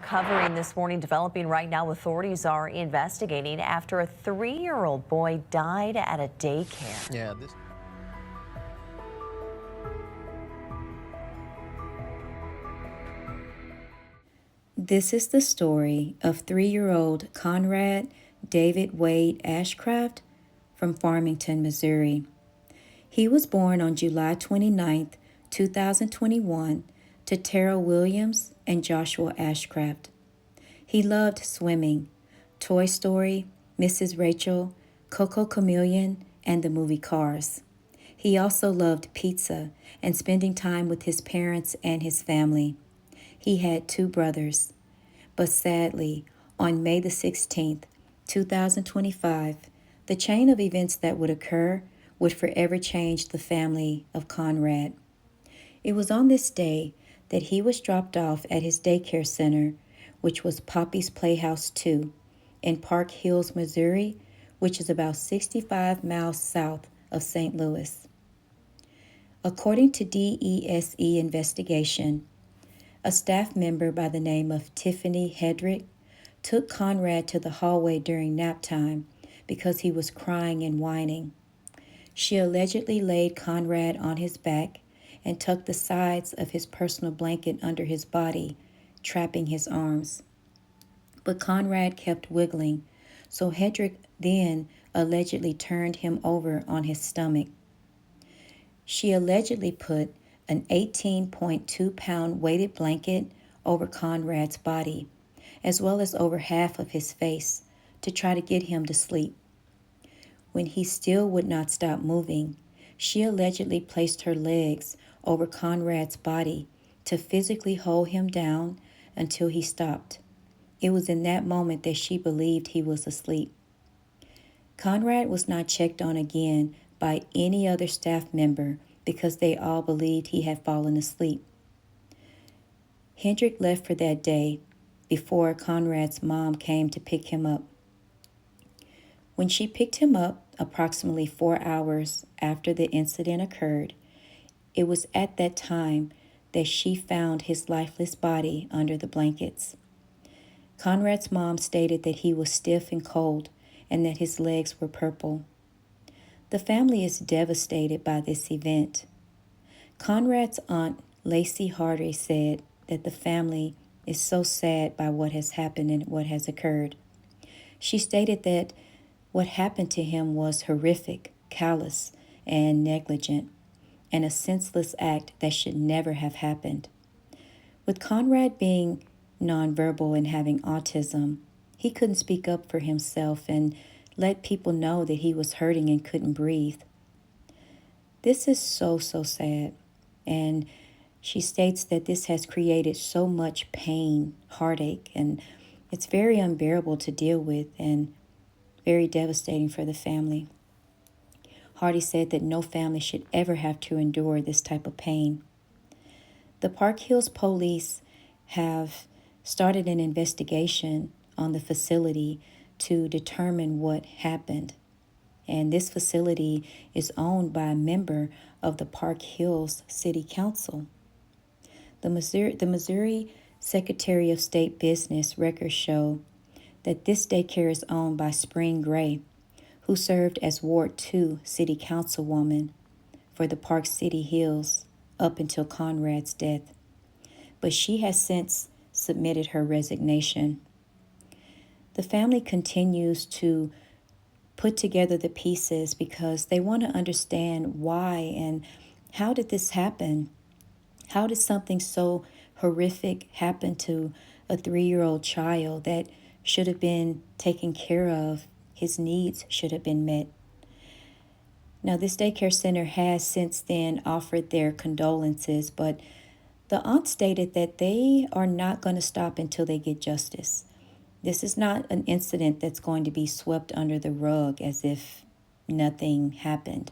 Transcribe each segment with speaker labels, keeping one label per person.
Speaker 1: covering this morning, developing right now. Authorities are investigating after a 3-year-old boy died at a daycare.
Speaker 2: Yeah, this.
Speaker 3: This is the story of 3-year-old Conrad David Wade Ashcraft from Farmington, Missouri. He was born on July 29, 2021, to Tara Williams and Joshua Ashcraft. He loved swimming, Toy Story, Mrs. Rachel, Coco Chameleon, and the movie Cars. He also loved pizza and spending time with his parents and his family. He had 2 brothers. But sadly, on May the 16th, 2025, the chain of events that would occur would forever change the family of Conrad. It was on this day that he was dropped off at his daycare center, which was Poppy's Playhouse 2, in Park Hills, Missouri, which is about 65 miles south of St. Louis. According to DESE investigation, a staff member by the name of Tiffany Hedrick took Conrad to the hallway during nap time because he was crying and whining. She allegedly laid Conrad on his back and tucked the sides of his personal blanket under his body, trapping his arms. But Conrad kept wiggling, so Hedrick then allegedly turned him over on his stomach. She allegedly put an 18.2-pound weighted blanket over Conrad's body, as well as over half of his face, to try to get him to sleep. When he still would not stop moving, she allegedly placed her legs over Conrad's body to physically hold him down until he stopped. It was in that moment that she believed he was asleep. Conrad was not checked on again by any other staff member because they all believed he had fallen asleep. Hendrick left for that day before Conrad's mom came to pick him up. When she picked him up approximately 4 hours after the incident occurred, it was at that time that she found his lifeless body under the blankets. Conrad's mom stated that he was stiff and cold and that his legs were purple. The family is devastated by this event. Conrad's aunt, Lacey Hardy, said that the family is so sad by what has happened and what has occurred. She stated that what happened to him was horrific, callous, and negligent, and a senseless act that should never have happened. With Conrad being nonverbal and having autism, he couldn't speak up for himself and let people know that he was hurting and couldn't breathe. This is so sad, and she states that this has created so much pain, heartache, and it's very unbearable to deal with and very devastating for the family. Hardy said that no family should ever have to endure this type of pain. The Park Hills police have started an investigation on the facility to determine what happened. And this facility is owned by a member of the Park Hills City Council. The Missouri Secretary of State Business records show that this daycare is owned by Spring Gray, who served as Ward 2 City Councilwoman for the Park City Hills up until Conrad's death. But she has since submitted her resignation. The family continues to put together the pieces because they want to understand why and how did this happen? How did something so horrific happen to a 3-year-old child that should have been taken care of? His needs should have been met. Now, this daycare center has since then offered their condolences, but the aunt stated that they are not going to stop until they get justice. This is not an incident that's going to be swept under the rug as if nothing happened.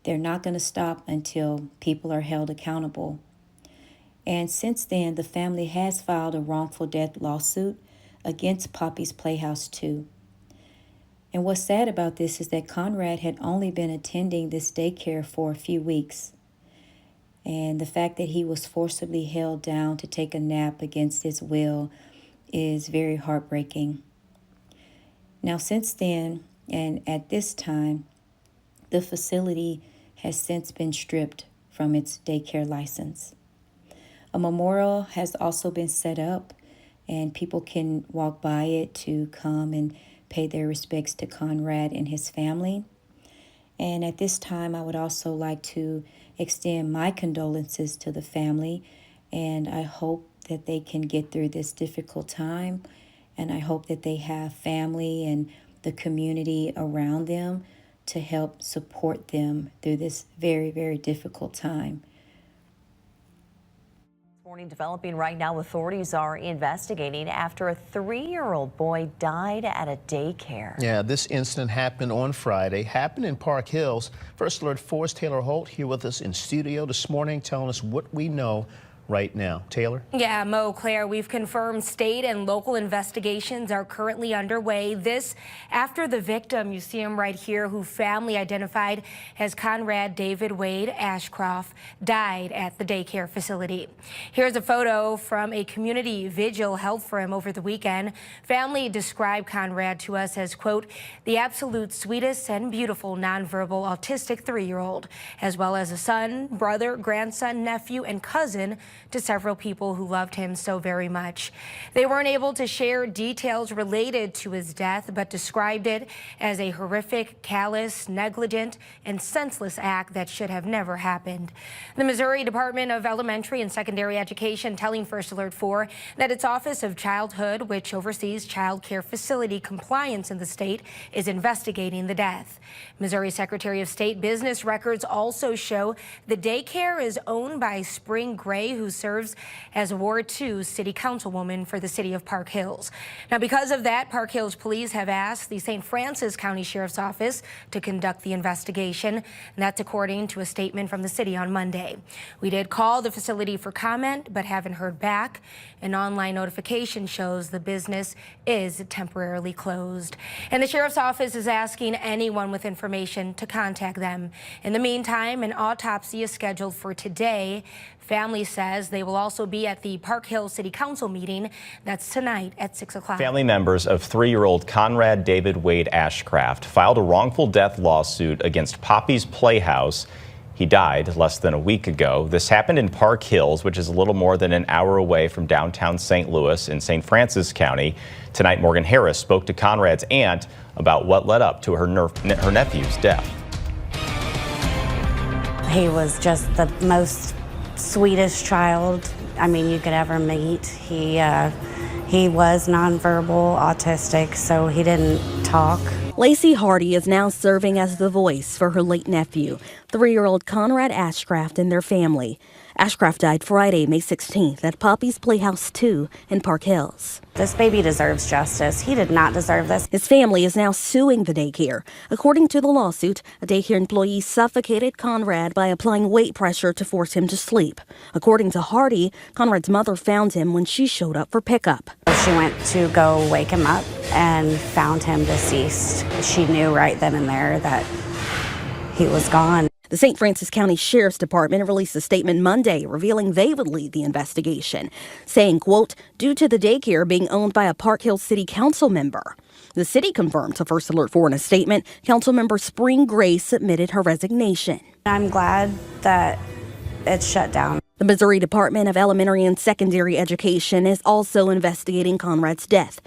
Speaker 3: They're not going to stop until people are held accountable. And since then, the family has filed a wrongful death lawsuit against Poppy's Playhouse 2. And what's sad about this is that Conrad had only been attending this daycare for a few weeks. And the fact that he was forcibly held down to take a nap against his will is very heartbreaking. Now, since then, and at this time, the facility has since been stripped from its daycare license. A memorial has also been set up, and people can walk by it to come and pay their respects to Conrad and his family. And at this time, I would also like to extend my condolences to the family, and I hope that they can get through this difficult time, and I hope that they have family and the community around them to help support them through this very, very difficult time.
Speaker 1: Morning developing right now, authorities are investigating after a 3-year-old boy died at a daycare.
Speaker 2: Yeah, this incident happened on Friday, happened in Park Hills. First Alert 4's Taylor Holt here with us in studio this morning, telling us what we know right now. Taylor?
Speaker 4: Yeah, Mo, Claire, we've confirmed state and local investigations are currently underway. This after the victim, you see him right here, who family identified as Conrad David Wade Ashcraft, died at the daycare facility. Here's a photo from a community vigil held for him over the weekend. Family described Conrad to us as, quote, the absolute sweetest and beautiful nonverbal autistic 3-year-old, as well as a son, brother, grandson, nephew, and cousin to several people who loved him so very much. They weren't able to share details related to his death, but described it as a horrific, callous, negligent, and senseless act that should have never happened. The Missouri Department of Elementary and Secondary Education telling First Alert 4 that its Office of Childhood, which oversees child care facility compliance in the state, is investigating the death. Missouri Secretary of State business records also show the daycare is owned by Spring Gray, who serves as Ward 2 City Councilwoman for the city of Park Hills. Now, because of that, Park Hills police have asked the St. Francis County Sheriff's Office to conduct the investigation. And that's according to a statement from the city on Monday. We did call the facility for comment, but haven't heard back. An online notification shows the business is temporarily closed. And the Sheriff's Office is asking anyone with information to contact them. In the meantime, an autopsy is scheduled for today. Family says they will also be at the Park Hill City Council meeting. That's tonight at 6 o'clock.
Speaker 5: Family members of 3-year-old Conrad David Wade Ashcraft filed a wrongful death lawsuit against Poppy's Playhouse. He died less than a week ago. This happened in Park Hills, which is a little more than an hour away from downtown St. Louis in St. Francis County. Tonight, Morgan Harris spoke to Conrad's aunt about what led up to her nephew's death.
Speaker 6: He was just the most sweetest child, I mean, you could ever meet. He was nonverbal autistic, so he didn't talk.
Speaker 7: Lacey Hardy is now serving as the voice for her late nephew, 3-year-old Conrad Ashcraft, and their family. Ashcraft died Friday, May 16th at Poppy's Playhouse 2 in Park Hills.
Speaker 6: This baby deserves justice. He did not deserve this.
Speaker 7: His family is now suing the daycare. According to the lawsuit, a daycare employee suffocated Conrad by applying weight pressure to force him to sleep. According to Hardy, Conrad's mother found him when she showed up for pickup.
Speaker 6: She went to go wake him up and found him deceased. She knew right then and there that he was gone.
Speaker 7: The St. Francis County Sheriff's Department released a statement Monday revealing they would lead the investigation, saying, quote, due to the daycare being owned by a Park Hill City Council member. The city confirmed to First Alert 4 in a statement, Councilmember Spring Gray submitted her resignation.
Speaker 6: I'm glad that it's shut down.
Speaker 7: The Missouri Department of Elementary and Secondary Education is also investigating Conrad's death.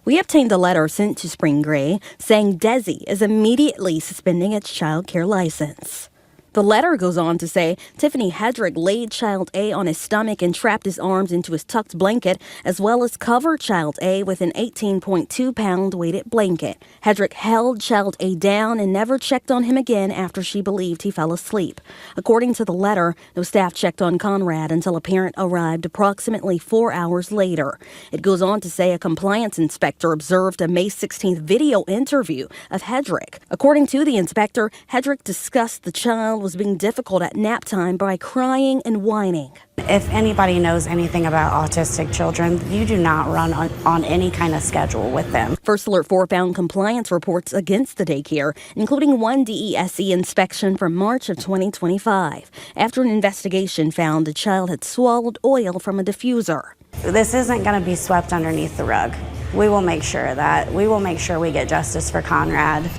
Speaker 7: We obtained a letter sent to Spring Gray saying Desi is immediately suspending its child care license. The letter goes on to say Tiffany Hedrick laid Child A on his stomach and trapped his arms into his tucked blanket, as well as covered Child A with an 18.2-pound weighted blanket. Hedrick held Child A down and never checked on him again after she believed he fell asleep. According to the letter, no staff checked on Conrad until a parent arrived approximately 4 hours later. It goes on to say a compliance inspector observed a May 16th video interview of Hedrick. According to the inspector, Hedrick discussed the child was being difficult at nap time by crying and whining.
Speaker 6: If anybody knows anything about autistic children, you do not run on any kind of schedule with them.
Speaker 7: First Alert 4 found compliance reports against the daycare, including one DESE inspection from March of 2025, after an investigation found the child had swallowed oil from a diffuser.
Speaker 6: This isn't going to be swept underneath the rug. We will make sure of that. We will make sure we get justice for Conrad.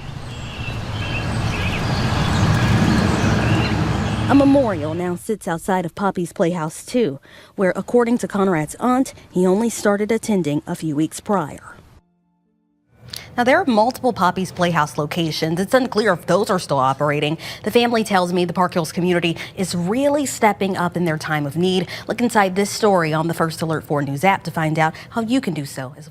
Speaker 7: A memorial now sits outside of Poppy's Playhouse 2, where, according to Conrad's aunt, he only started attending a few weeks prior.
Speaker 8: Now, there are multiple Poppy's Playhouse locations. It's unclear if those are still operating. The family tells me the Park Hills community is really stepping up in their time of need. Look inside this story on the First Alert 4 News app to find out how you can do so as well.